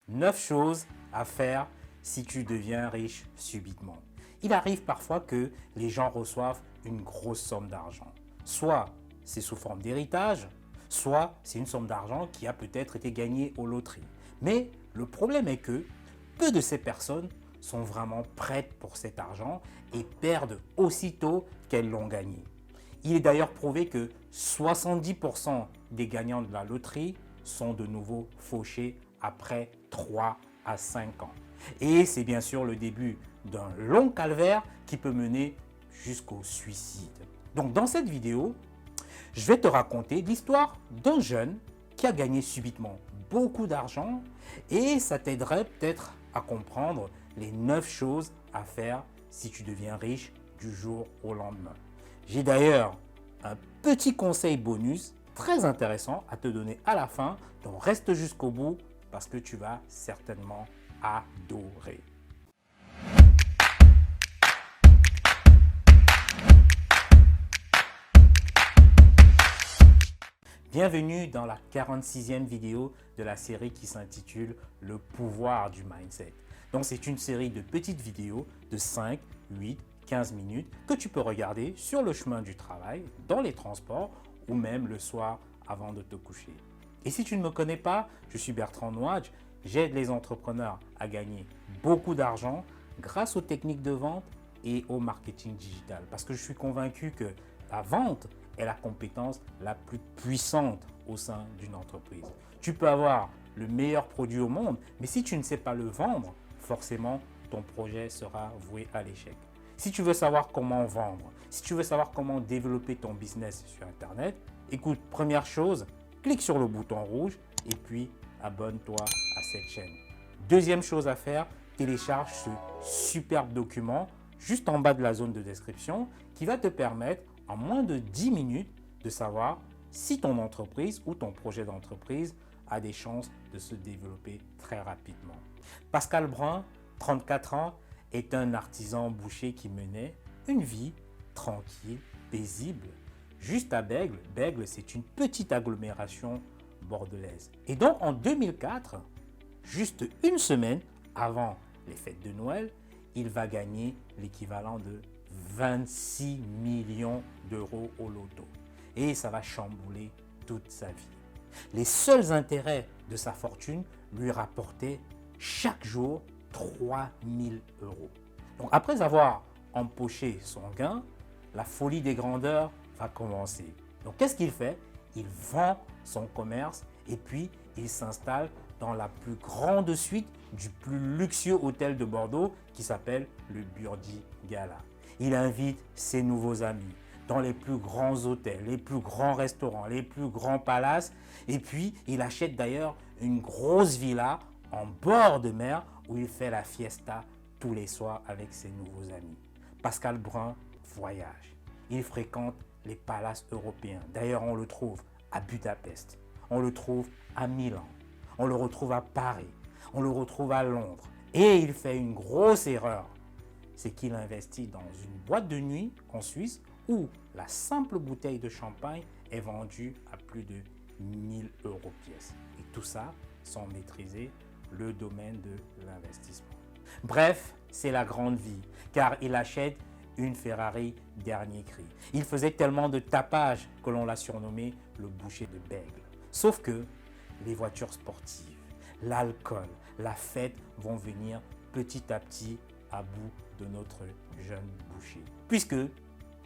9 choses à faire si tu deviens riche subitement. Il arrive parfois que les gens reçoivent une grosse somme d'argent. Soit c'est sous forme d'héritage, soit c'est une somme d'argent qui a peut-être été gagnée aux loteries. Mais le problème est que peu de ces personnes sont vraiment prêtes pour cet argent et perdent aussitôt qu'elles l'ont gagné. Il est d'ailleurs prouvé que 70% des gagnants de la loterie sont de nouveau fauchés après 3 à 5 ans. Et c'est bien sûr le début d'un long calvaire qui peut mener jusqu'au suicide. Donc dans cette vidéo, je vais te raconter l'histoire d'un jeune qui a gagné subitement beaucoup d'argent et ça t'aiderait peut-être à comprendre les 9 choses à faire si tu deviens riche du jour au lendemain. J'ai d'ailleurs un petit conseil bonus très intéressant à te donner à la fin, donc reste jusqu'au bout parce que tu vas certainement adorer. Bienvenue dans la 46e vidéo de la série qui s'intitule Le pouvoir du mindset. Donc c'est une série de petites vidéos de 5, 8, 15 minutes que tu peux regarder sur le chemin du travail, dans les transports ou même le soir avant de te coucher. Et si tu ne me connais pas, je suis Bertrand Nouadj, j'aide les entrepreneurs à gagner beaucoup d'argent grâce aux techniques de vente et au marketing digital. Parce que je suis convaincu que la vente est la compétence la plus puissante au sein d'une entreprise. Tu peux avoir le meilleur produit au monde, mais si tu ne sais pas le vendre, forcément, ton projet sera voué à l'échec. Si tu veux savoir comment vendre, si tu veux savoir comment développer ton business sur Internet, écoute, première chose, clique sur le bouton rouge et puis abonne-toi à cette chaîne. Deuxième chose à faire, télécharge ce superbe document juste en bas de la zone de description qui va te permettre en moins de 10 minutes de savoir si ton entreprise ou ton projet d'entreprise a des chances de se développer très rapidement. Pascal Brun, 34 ans, est un artisan boucher qui menait une vie tranquille, paisible, juste à Bègles. Bègles, c'est une petite agglomération bordelaise. Et donc en 2004, juste une semaine avant les fêtes de Noël, il va gagner l'équivalent de 26 millions d'euros au loto. Et ça va chambouler toute sa vie. Les seuls intérêts de sa fortune lui rapportaient chaque jour 3 000 euros. Donc après avoir empoché son gain, la folie des grandeurs va commencer. Donc qu'est-ce qu'il fait? Il vend son commerce et puis il s'installe dans la plus grande suite du plus luxueux hôtel de Bordeaux qui s'appelle le Burdi Gala. Il invite ses nouveaux amis dans les plus grands hôtels, les plus grands restaurants, les plus grands palaces. Et puis, il achète d'ailleurs une grosse villa en bord de mer où il fait la fiesta tous les soirs avec ses nouveaux amis. Pascal Brun voyage. Il fréquente les palaces européens. D'ailleurs, on le trouve à Budapest, on le trouve à Milan, on le retrouve à Paris, on le retrouve à Londres. Et il fait une grosse erreur. C'est qu'il investit dans une boîte de nuit en Suisse où la simple bouteille de champagne est vendue à plus de 1 000 euros pièce. Et tout ça sans maîtriser le domaine de l'investissement. Bref, c'est la grande vie, car il achète une Ferrari dernier cri. Il faisait tellement de tapage que l'on l'a surnommé le boucher de Bègles. Sauf que les voitures sportives, l'alcool, la fête vont venir petit à petit à bout de notre jeune boucher, puisque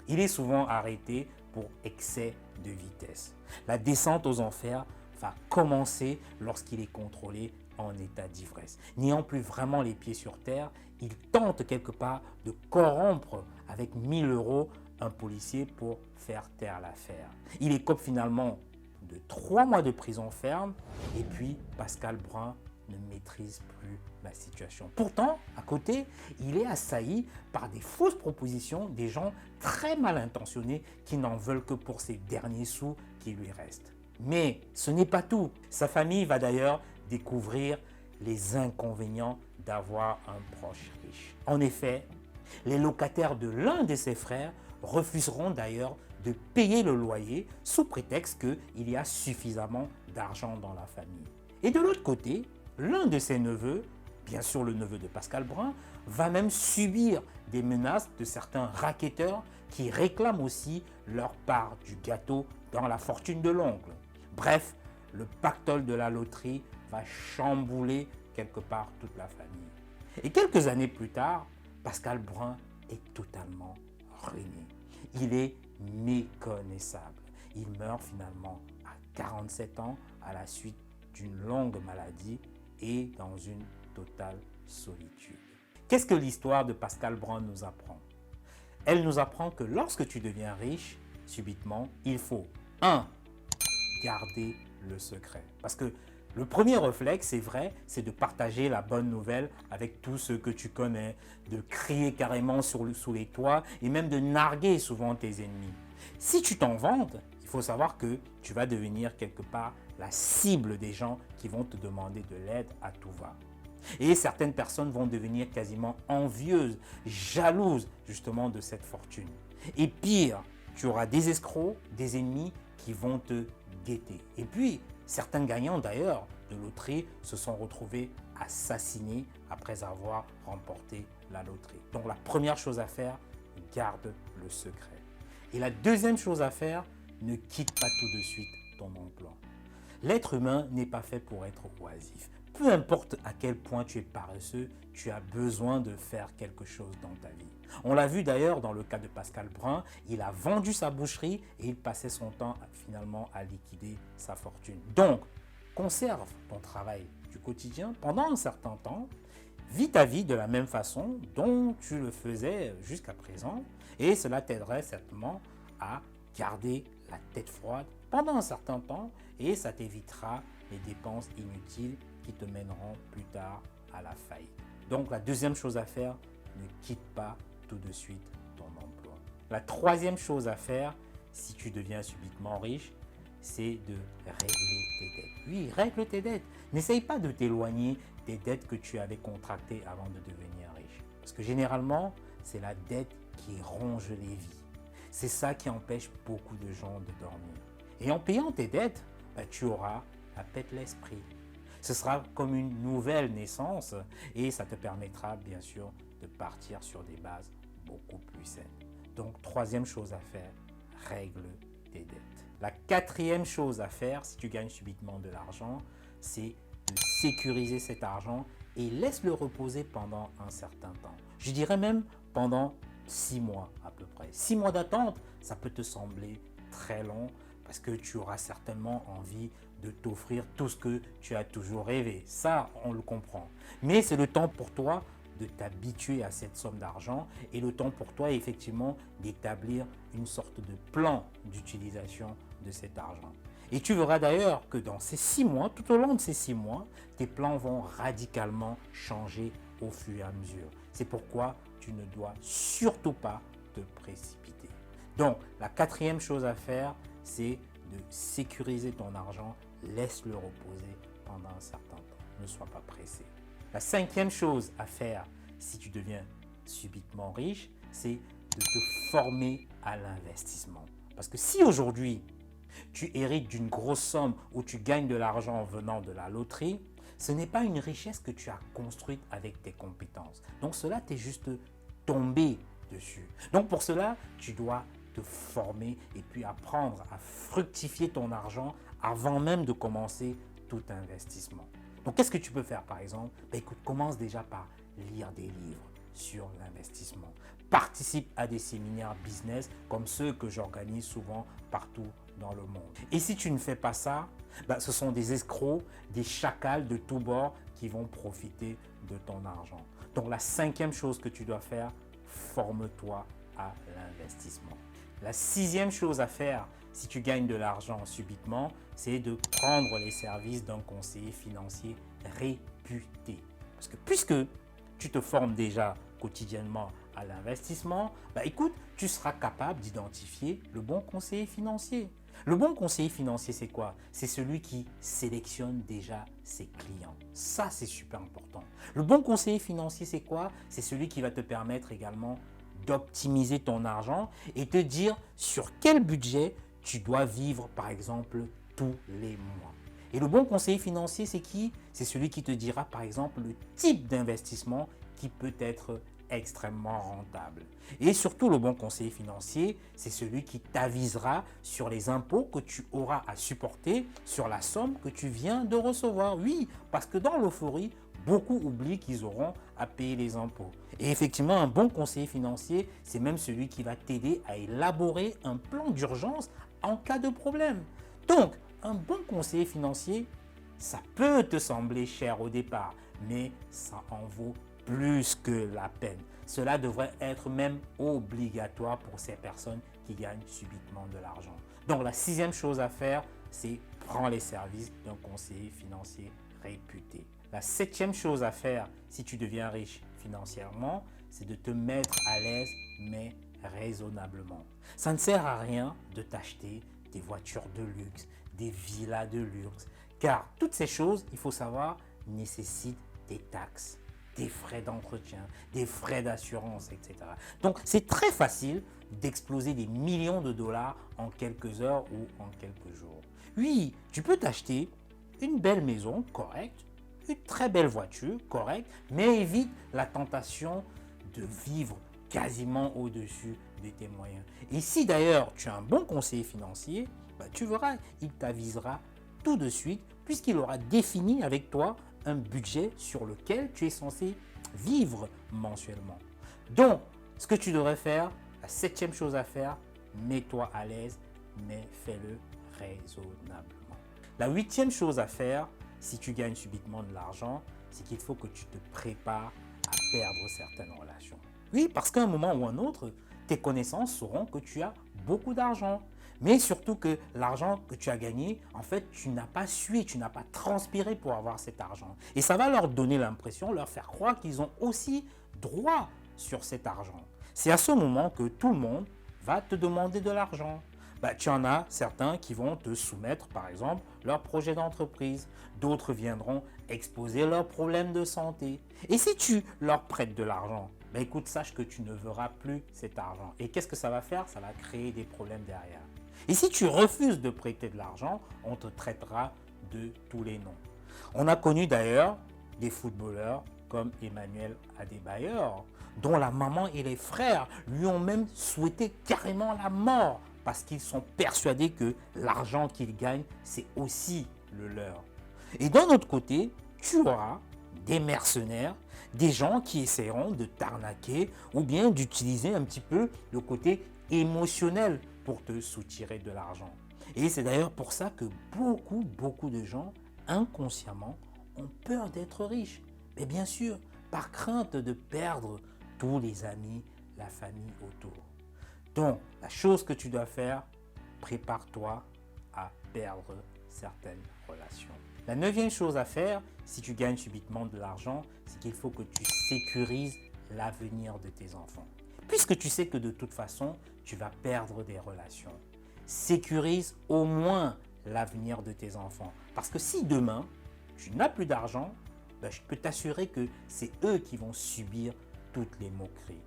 il est souvent arrêté pour excès de vitesse. La descente aux enfers va commencer lorsqu'il est contrôlé en état d'ivresse. N'ayant plus vraiment les pieds sur terre, il tente quelque part de corrompre avec 1 000 euros un policier pour faire taire l'affaire. Il écope finalement de 3 mois de prison ferme et puis Pascal Brun ne maîtrise plus la situation. Pourtant, à côté, il est assailli par des fausses propositions des gens très mal intentionnés qui n'en veulent que pour ces derniers sous qui lui restent. Mais ce n'est pas tout. Sa famille va d'ailleurs découvrir les inconvénients d'avoir un proche riche. En effet, les locataires de l'un de ses frères refuseront d'ailleurs de payer le loyer sous prétexte qu'il y a suffisamment d'argent dans la famille. Et de l'autre côté, l'un de ses neveux, bien sûr le neveu de Pascal Brun, va même subir des menaces de certains racketteurs qui réclament aussi leur part du gâteau dans la fortune de l'oncle. Bref, le pactole de la loterie va chambouler quelque part toute la famille. Et quelques années plus tard, Pascal Brun est totalement ruiné. Il est méconnaissable. Il meurt finalement à 47 ans à la suite d'une longue maladie et dans une totale solitude. Qu'est-ce que l'histoire de Pascal Brun nous apprend? Elle nous apprend que lorsque tu deviens riche, subitement, il faut 1. Garder le secret. Parce que le premier réflexe, c'est vrai, c'est de partager la bonne nouvelle avec tous ceux que tu connais, de crier carrément sous les toits et même de narguer souvent tes ennemis. Si tu t'en vantes, il faut savoir que tu vas devenir quelque part la cible des gens qui vont te demander de l'aide à tout va. Et certaines personnes vont devenir quasiment envieuses, jalouses justement de cette fortune. Et pire, tu auras des escrocs, des ennemis qui vont te guetter. Et puis, certains gagnants d'ailleurs de loterie se sont retrouvés assassinés après avoir remporté la loterie. Donc la première chose à faire, garde le secret. Et la deuxième chose à faire, ne quitte pas tout de suite ton emploi. L'être humain n'est pas fait pour être oisif. Peu importe à quel point tu es paresseux, tu as besoin de faire quelque chose dans ta vie. On l'a vu d'ailleurs dans le cas de Pascal Brun, il a vendu sa boucherie et il passait son temps finalement à liquider sa fortune. Donc, conserve ton travail du quotidien pendant un certain temps, vis ta vie de la même façon dont tu le faisais jusqu'à présent et cela t'aiderait certainement à garder la tête froide pendant un certain temps et ça t'évitera les dépenses inutiles qui te mèneront plus tard à la faillite. Donc la deuxième chose à faire, ne quitte pas tout de suite ton emploi. La troisième chose à faire, si tu deviens subitement riche, c'est de régler tes dettes. Oui, règle tes dettes. N'essaye pas de t'éloigner des dettes que tu avais contractées avant de devenir riche. Parce que généralement, c'est la dette qui ronge les vies. C'est ça qui empêche beaucoup de gens de dormir. Et en payant tes dettes, tu auras la paix de l'esprit. Ce sera comme une nouvelle naissance et ça te permettra bien sûr de partir sur des bases beaucoup plus saines. Donc, troisième chose à faire, règle tes dettes. La quatrième chose à faire si tu gagnes subitement de l'argent, c'est de sécuriser cet argent et laisse-le reposer pendant un certain temps. Je dirais même pendant 6 mois à peu près. 6 mois d'attente, ça peut te sembler très long parce que tu auras certainement envie de t'offrir tout ce que tu as toujours rêvé. Ça, on le comprend. Mais c'est le temps pour toi de t'habituer à cette somme d'argent et le temps pour toi effectivement d'établir une sorte de plan d'utilisation de cet argent. Et tu verras d'ailleurs que dans ces 6 mois, tout au long de ces 6 mois, tes plans vont radicalement changer au fur et à mesure. C'est pourquoi tu ne dois surtout pas te précipiter. Donc, la quatrième chose à faire, c'est de sécuriser ton argent, laisse-le reposer pendant un certain temps. Ne sois pas pressé. La cinquième chose à faire si tu deviens subitement riche, c'est de te former à l'investissement. Parce que si aujourd'hui, tu hérites d'une grosse somme ou tu gagnes de l'argent en venant de la loterie, ce n'est pas une richesse que tu as construite avec tes compétences. Donc cela t'est juste tombé dessus. Donc pour cela, tu dois te former et puis apprendre à fructifier ton argent avant même de commencer tout investissement. Donc qu'est-ce que tu peux faire par exemple? Écoute, commence déjà par lire des livres sur l'investissement. Participe à des séminaires business comme ceux que j'organise souvent partout dans le monde. Et si tu ne fais pas ça, ce sont des escrocs, des chacals de tous bords qui vont profiter de ton argent. Donc la cinquième chose que tu dois faire, forme-toi à l'investissement. La sixième chose à faire si tu gagnes de l'argent subitement, c'est de prendre les services d'un conseiller financier réputé. Parce que puisque tu te formes déjà quotidiennement à l'investissement, écoute, tu seras capable d'identifier le bon conseiller financier. Le bon conseiller financier, c'est quoi? C'est celui qui sélectionne déjà ses clients. Ça, c'est super important. Le bon conseiller financier, c'est quoi? C'est celui qui va te permettre également d'optimiser ton argent et te dire sur quel budget tu dois vivre, par exemple, tous les mois. Et le bon conseiller financier, c'est qui? C'est celui qui te dira par exemple le type d'investissement qui peut être extrêmement rentable. Et surtout, le bon conseiller financier, c'est celui qui t'avisera sur les impôts que tu auras à supporter sur la somme que tu viens de recevoir. Oui, parce que dans l'euphorie, beaucoup oublient qu'ils auront à payer les impôts. Et effectivement, un bon conseiller financier, c'est même celui qui va t'aider à élaborer un plan d'urgence en cas de problème. Donc, un bon conseiller financier, ça peut te sembler cher au départ, mais ça en vaut plus que la peine. Cela devrait être même obligatoire pour ces personnes qui gagnent subitement de l'argent. Donc la sixième chose à faire, c'est prendre les services d'un conseiller financier réputé. La septième chose à faire si tu deviens riche financièrement, c'est de te mettre à l'aise, mais raisonnablement. Ça ne sert à rien de t'acheter des voitures de luxe, des villas de luxe, car toutes ces choses, il faut savoir, nécessitent des taxes, des frais d'entretien, des frais d'assurance, etc. Donc, c'est très facile d'exploser des millions de dollars en quelques heures ou en quelques jours. Oui, tu peux t'acheter une belle maison correcte, une très belle voiture correcte, mais évite la tentation de vivre quasiment au-dessus de tes moyens. Et si d'ailleurs tu as un bon conseiller financier, tu verras, il t'avisera tout de suite puisqu'il aura défini avec toi un budget sur lequel tu es censé vivre mensuellement. Donc, ce que tu devrais faire, la septième chose à faire, mets-toi à l'aise, mais fais-le raisonnablement. La huitième chose à faire, si tu gagnes subitement de l'argent, c'est qu'il faut que tu te prépares à perdre certaines relations. Oui, parce qu'à un moment ou un autre, tes connaissances sauront que tu as beaucoup d'argent. Mais surtout que l'argent que tu as gagné, en fait, tu n'as pas sué, tu n'as pas transpiré pour avoir cet argent. Et ça va leur donner l'impression, leur faire croire qu'ils ont aussi droit sur cet argent. C'est à ce moment que tout le monde va te demander de l'argent. Tu en as certains qui vont te soumettre, par exemple, leur projet d'entreprise. D'autres viendront exposer leurs problèmes de santé. Et si tu leur prêtes de l'argent, écoute, sache que tu ne verras plus cet argent. Et qu'est-ce que ça va faire? Ça va créer des problèmes derrière. Et si tu refuses de prêter de l'argent, on te traitera de tous les noms. On a connu d'ailleurs des footballeurs comme Emmanuel Adebayor, dont la maman et les frères lui ont même souhaité carrément la mort parce qu'ils sont persuadés que l'argent qu'ils gagnent, c'est aussi le leur. Et d'un autre côté, tu auras des mercenaires, des gens qui essaieront de t'arnaquer ou bien d'utiliser un petit peu le côté émotionnel pour te soutirer de l'argent. Et c'est d'ailleurs pour ça que beaucoup de gens, inconsciemment, ont peur d'être riches. Mais bien sûr, par crainte de perdre tous les amis, la famille autour. Donc, la chose que tu dois faire, prépare-toi à perdre certaines relations. La neuvième chose à faire, si tu gagnes subitement de l'argent, c'est qu'il faut que tu sécurises l'avenir de tes enfants. Puisque tu sais que de toute façon, tu vas perdre des relations. Sécurise au moins l'avenir de tes enfants. Parce que si demain, tu n'as plus d'argent, je peux t'assurer que c'est eux qui vont subir toutes les moqueries.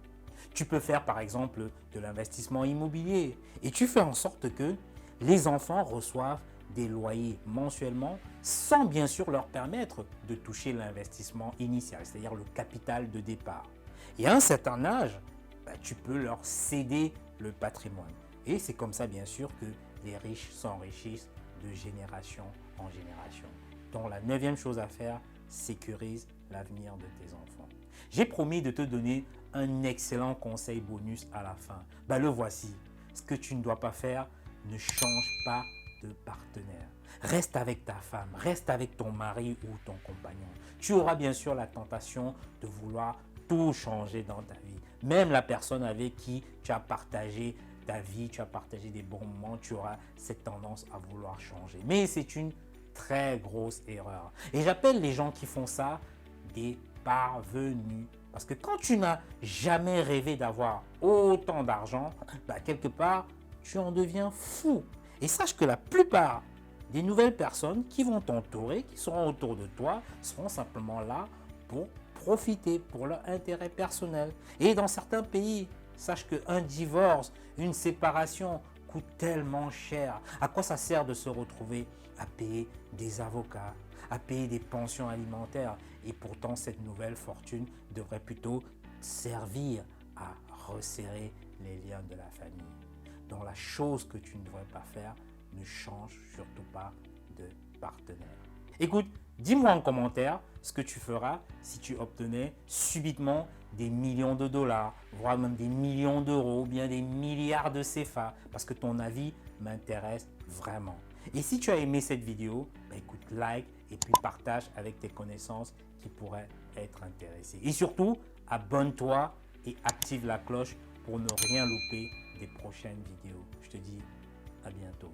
Tu peux faire par exemple de l'investissement immobilier et tu fais en sorte que les enfants reçoivent des loyers mensuellement sans bien sûr leur permettre de toucher l'investissement initial, c'est-à-dire le capital de départ. Et à un certain âge, tu peux leur céder le patrimoine. Et c'est comme ça bien sûr que les riches s'enrichissent de génération en génération. Donc la neuvième chose à faire, sécurise l'avenir de tes enfants. J'ai promis de te donner un excellent conseil bonus à la fin. Le voici. Ce que tu ne dois pas faire, ne change pas de partenaire. Reste avec ta femme, reste avec ton mari ou ton compagnon. Tu auras bien sûr la tentation de vouloir tout changer dans ta vie. Même la personne avec qui tu as partagé ta vie, tu as partagé des bons moments, tu auras cette tendance à vouloir changer. Mais c'est une très grosse erreur. Et j'appelle les gens qui font ça des parvenus. Parce que quand tu n'as jamais rêvé d'avoir autant d'argent, quelque part, tu en deviens fou. Et sache que la plupart des nouvelles personnes qui vont t'entourer, qui seront autour de toi, seront simplement là pour profiter, pour leur intérêt personnel. Et dans certains pays, sache qu'un divorce, une séparation coûte tellement cher. À quoi ça sert de se retrouver à payer des avocats, à payer des pensions alimentaires? Et pourtant, cette nouvelle fortune devrait plutôt servir à resserrer les liens de la famille. Donc la chose que tu ne devrais pas faire, ne change surtout pas de partenaire. Écoute, dis-moi en commentaire ce que tu feras si tu obtenais subitement des millions de dollars, voire même des millions d'euros, ou bien des milliards de CFA, parce que ton avis m'intéresse vraiment. Et si tu as aimé cette vidéo, écoute, like et puis partage avec tes connaissances qui pourraient être intéressées. Et surtout, abonne-toi et active la cloche pour ne rien louper des prochaines vidéos. Je te dis à bientôt.